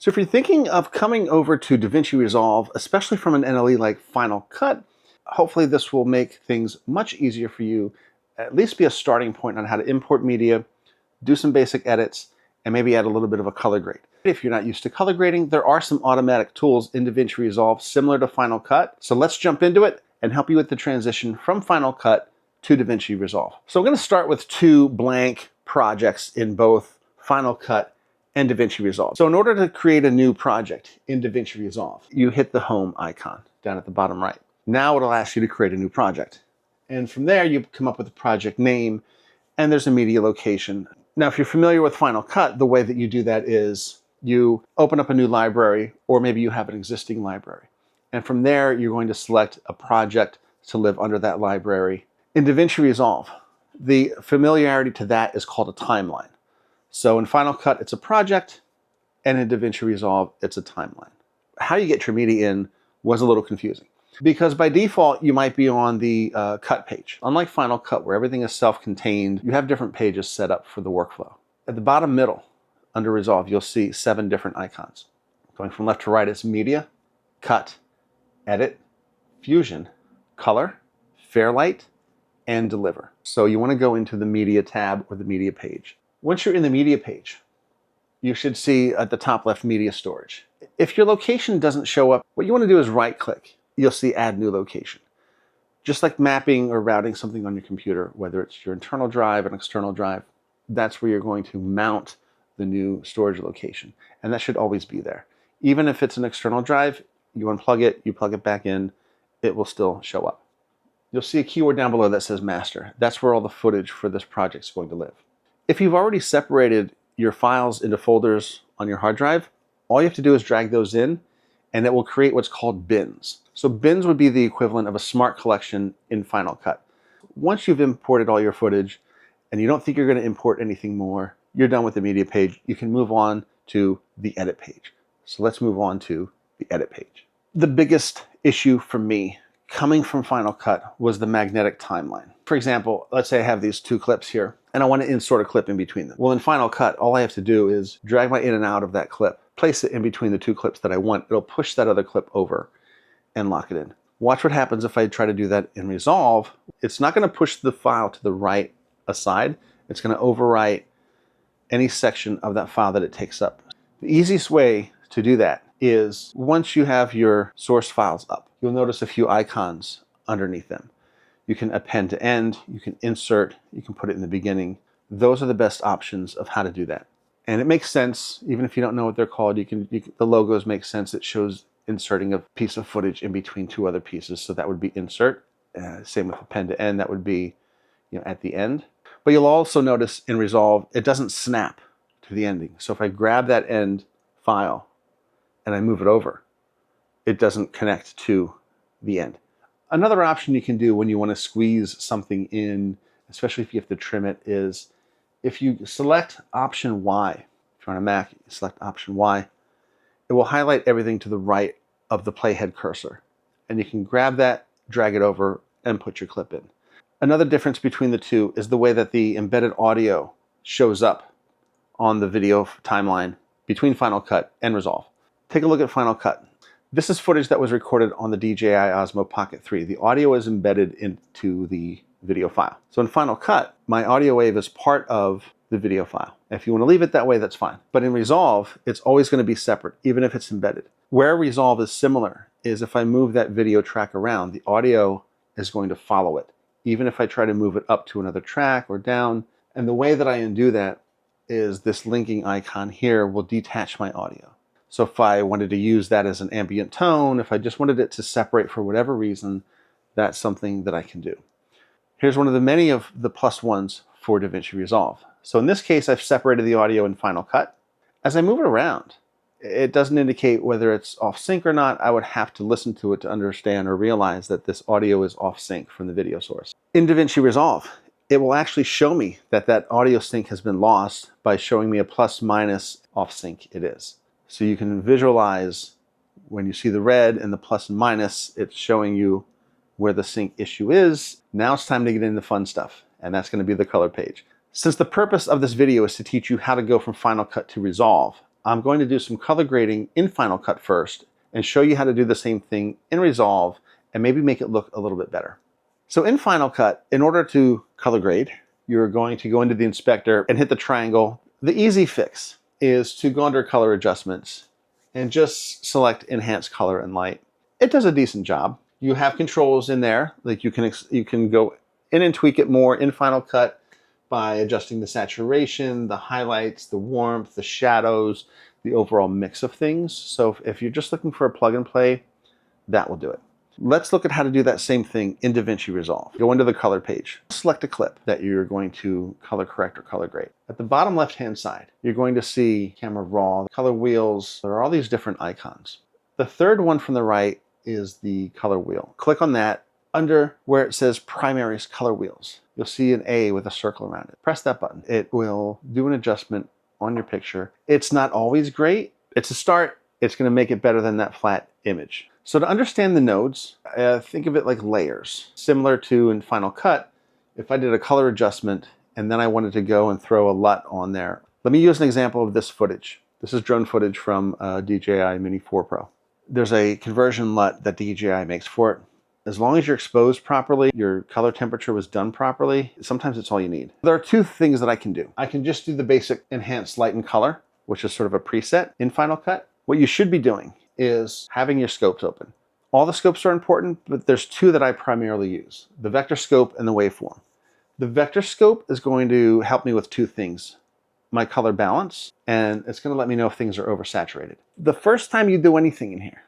So if you're thinking of coming over to DaVinci Resolve, especially from an NLE like Final Cut, hopefully this will make things much easier for you, at least be a starting point on how to import media, do some basic edits, and maybe add a little bit of a color grade. If you're not used to color grading, there are some automatic tools in DaVinci Resolve similar to Final Cut. So let's jump into it and help you with the transition from Final Cut to DaVinci Resolve. So I'm going to start with two blank projects in both Final Cut and DaVinci Resolve. So in order to create a new project in DaVinci Resolve, you hit the home icon down at the bottom right. Now it'll ask you to create a new project. And from there, you come up with a project name, and there's a media location. Now, if you're familiar with Final Cut, the way that you do that is you open up a new library, or maybe you have an existing library. And from there, you're going to select a project to live under that library. In DaVinci Resolve, the familiarity to that is called a timeline. So in Final Cut, it's a project, and in DaVinci Resolve, it's a timeline. How you get your media in was a little confusing, because by default, you might be on the cut page. Unlike Final Cut, where everything is self-contained, you have different pages set up for the workflow. At the bottom middle, under Resolve, you'll see 7 different icons. Going from left to right, it's Media, Cut, Edit, Fusion, Color, Fairlight, and Deliver. So you want to go into the Media tab or the Media page. Once you're in the Media page, you should see at the top left Media Storage. If your location doesn't show up, what you want to do is right-click. You'll see Add New Location. Just like mapping or routing something on your computer, whether it's your internal drive or an external drive, that's where you're going to mount the new storage location. And that should always be there. Even if it's an external drive, you unplug it, you plug it back in, it will still show up. You'll see a keyword down below that says Master. That's where all the footage for this project is going to live. If you've already separated your files into folders on your hard drive, all you have to do is drag those in, and it will create what's called bins. So bins would be the equivalent of a smart collection in Final Cut. Once you've imported all your footage, and you don't think you're going to import anything more, you're done with the media page. You can move on to the edit page. So let's move on to the edit page. The biggest issue for me coming from Final Cut was the magnetic timeline. For example, let's say I have these 2 clips here, and I want to insert a clip in between them. Well, in Final Cut, all I have to do is drag my in and out of that clip, place it in between the 2 clips that I want. It'll push that other clip over and lock it in. Watch what happens if I try to do that in Resolve. It's not going to push the file to the right aside. It's going to overwrite any section of that file that it takes up. The easiest way to do that is once you have your source files up, you'll notice a few icons underneath them. You can append to end, you can insert, you can put it in the beginning. Those are the best options of how to do that. And it makes sense, even if you don't know what they're called, the logos make sense. It shows inserting a piece of footage in between 2 other pieces. So that would be insert. Same with append to end, that would be at the end. But you'll also notice in Resolve, it doesn't snap to the ending. So if I grab that end file and I move it over, it doesn't connect to the end. Another option you can do when you want to squeeze something in, especially if you have to trim it, is if you select Option Y, if you're on a Mac, you select Option Y, it will highlight everything to the right of the playhead cursor. And you can grab that, drag it over, and put your clip in. Another difference between the two is the way that the embedded audio shows up on the video timeline between Final Cut and Resolve. Take a look at Final Cut. This is footage that was recorded on the DJI Osmo Pocket 3. The audio is embedded into the video file. So in Final Cut, my audio wave is part of the video file. If you want to leave it that way, that's fine. But in Resolve, it's always going to be separate, even if it's embedded. Where Resolve is similar is if I move that video track around, the audio is going to follow it, even if I try to move it up to another track or down. And the way that I undo that is this linking icon here will detach my audio. So if I wanted to use that as an ambient tone, if I just wanted it to separate for whatever reason, that's something that I can do. Here's one of the many of the plus ones for DaVinci Resolve. So in this case, I've separated the audio in Final Cut. As I move it around, it doesn't indicate whether it's off sync or not. I would have to listen to it to understand or realize that this audio is off sync from the video source. In DaVinci Resolve, it will actually show me that that audio sync has been lost by showing me a plus minus off sync it is. So you can visualize when you see the red and the plus and minus, it's showing you where the sync issue is. Now it's time to get into fun stuff, and that's going to be the color page. Since the purpose of this video is to teach you how to go from Final Cut to Resolve, I'm going to do some color grading in Final Cut first and show you how to do the same thing in Resolve and maybe make it look a little bit better. So in Final Cut, in order to color grade, you're going to go into the inspector and hit the triangle. The easy fix is to go under Color Adjustments and just select Enhance Color and Light. It does a decent job. You have controls in there, like you can go in and tweak it more in Final Cut by adjusting the saturation, the highlights, the warmth, the shadows, the overall mix of things. So if you're just looking for a plug and play, that will do it. Let's look at how to do that same thing in DaVinci Resolve. Go into the color page. Select a clip that you're going to color correct or color grade. At the bottom left-hand side, you're going to see camera raw, color wheels. There are all these different icons. The third one from the right is the color wheel. Click on that. Under where it says Primaries Color Wheels, you'll see an A with a circle around it. Press that button. It will do an adjustment on your picture. It's not always great. It's a start. It's going to make it better than that flat image. So to understand the nodes, think of it like layers. Similar to in Final Cut, if I did a color adjustment and then I wanted to go and throw a LUT on there. Let me use an example of this footage. This is drone footage from DJI Mini 4 Pro. There's a conversion LUT that DJI makes for it. As long as you're exposed properly, your color temperature was done properly, sometimes it's all you need. There are two things that I can do. I can just do the basic enhanced light and color, which is sort of a preset in Final Cut. What you should be doing is having your scopes open. All the scopes are important, but there's two that I primarily use, the vector scope and the waveform. The vector scope is going to help me with two things, my color balance, and it's going to let me know if things are oversaturated. The first time you do anything in here,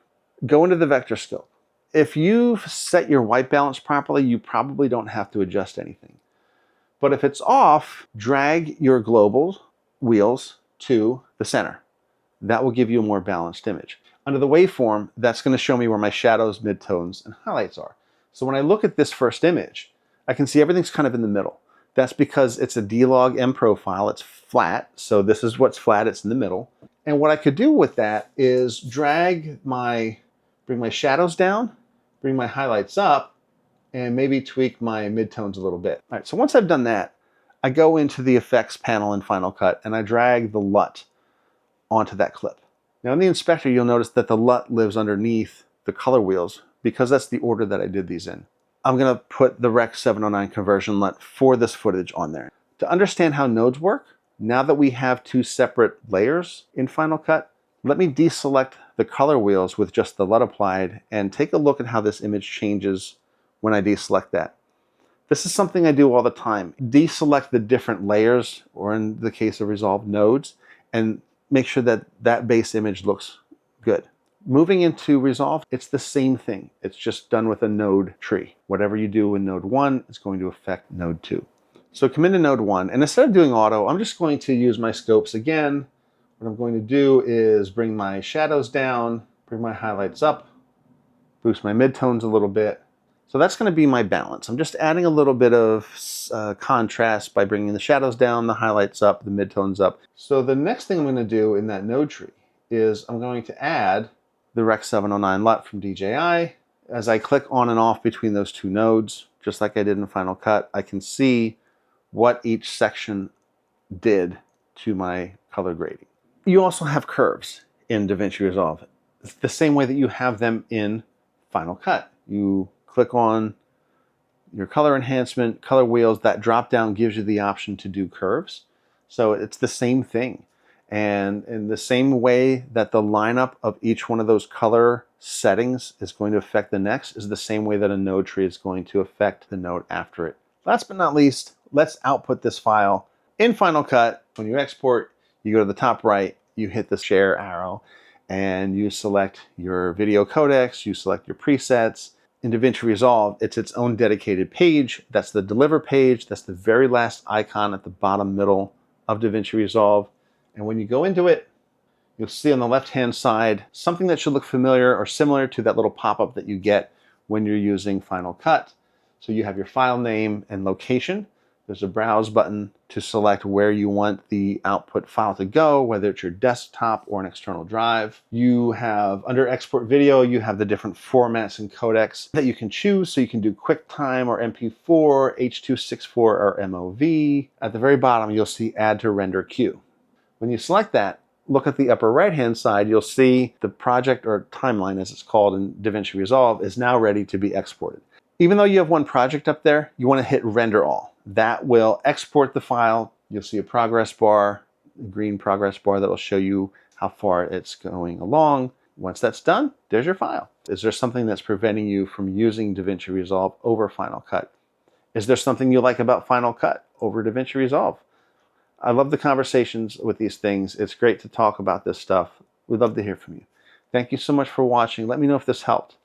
go into the vector scope. If you've set your white balance properly, you probably don't have to adjust anything. But if it's off, drag your global wheels to the center. That will give you a more balanced image. Under the waveform, that's going to show me where my shadows, midtones, and highlights are. So when I look at this first image, I can see everything's kind of in the middle. That's because it's a D-Log M profile. It's flat, so this is what's flat. It's in the middle. And what I could do with that is bring my shadows down, bring my highlights up, and maybe tweak my midtones a little bit. All right, so once I've done that, I go into the effects panel in Final Cut and I drag the LUT onto that clip. Now in the inspector, you'll notice that the LUT lives underneath the color wheels because that's the order that I did these in. I'm gonna put the Rec. 709 conversion LUT for this footage on there. To understand how nodes work, now that we have two separate layers in Final Cut, let me deselect the color wheels with just the LUT applied and take a look at how this image changes when I deselect that. This is something I do all the time. Deselect the different layers, or in the case of Resolve, nodes, and make sure that that base image looks good. Moving into Resolve, it's the same thing. It's just done with a node tree. Whatever you do in node 1 is going to affect node 2. So come into node 1, and instead of doing auto, I'm just going to use my scopes again. What I'm going to do is bring my shadows down, bring my highlights up, boost my midtones a little bit. So that's going to be my balance. I'm just adding a little bit of contrast by bringing the shadows down, the highlights up, the midtones up. So the next thing I'm going to do in that node tree is I'm going to add the Rec. 709 LUT from DJI. As I click on and off between those two nodes, just like I did in Final Cut, I can see what each section did to my color grading. You also have curves in DaVinci Resolve. It's the same way that you have them in Final Cut. You click on your color enhancement, color wheels, that drop down gives you the option to do curves. So it's the same thing. And in the same way that the lineup of each one of those color settings is going to affect the next is the same way that a node tree is going to affect the node after it. Last but not least, let's output this file in Final Cut. When you export, you go to the top right, you hit the share arrow, and you select your video codecs, you select your presets. In DaVinci Resolve, it's its own dedicated page. That's the deliver page. That's the very last icon at the bottom middle of DaVinci Resolve. And when you go into it, you'll see on the left-hand side something that should look familiar or similar to that little pop-up that you get when you're using Final Cut. So you have your file name and location. There's a browse button to select where you want the output file to go, whether it's your desktop or an external drive. You have, under export video, you have the different formats and codecs that you can choose. So you can do QuickTime or MP4, H.264 or MOV. At the very bottom, you'll see add to render queue. When you select that, look at the upper right-hand side, you'll see the project, or timeline as it's called in DaVinci Resolve, is now ready to be exported. Even though you have one project up there, you want to hit Render All. That will export the file. You'll see a progress bar, a green progress bar that will show you how far it's going along. Once that's done, there's your file. Is there something that's preventing you from using DaVinci Resolve over Final Cut? Is there something you like about Final Cut over DaVinci Resolve? I love the conversations with these things. It's great to talk about this stuff. We'd love to hear from you. Thank you so much for watching. Let me know if this helped.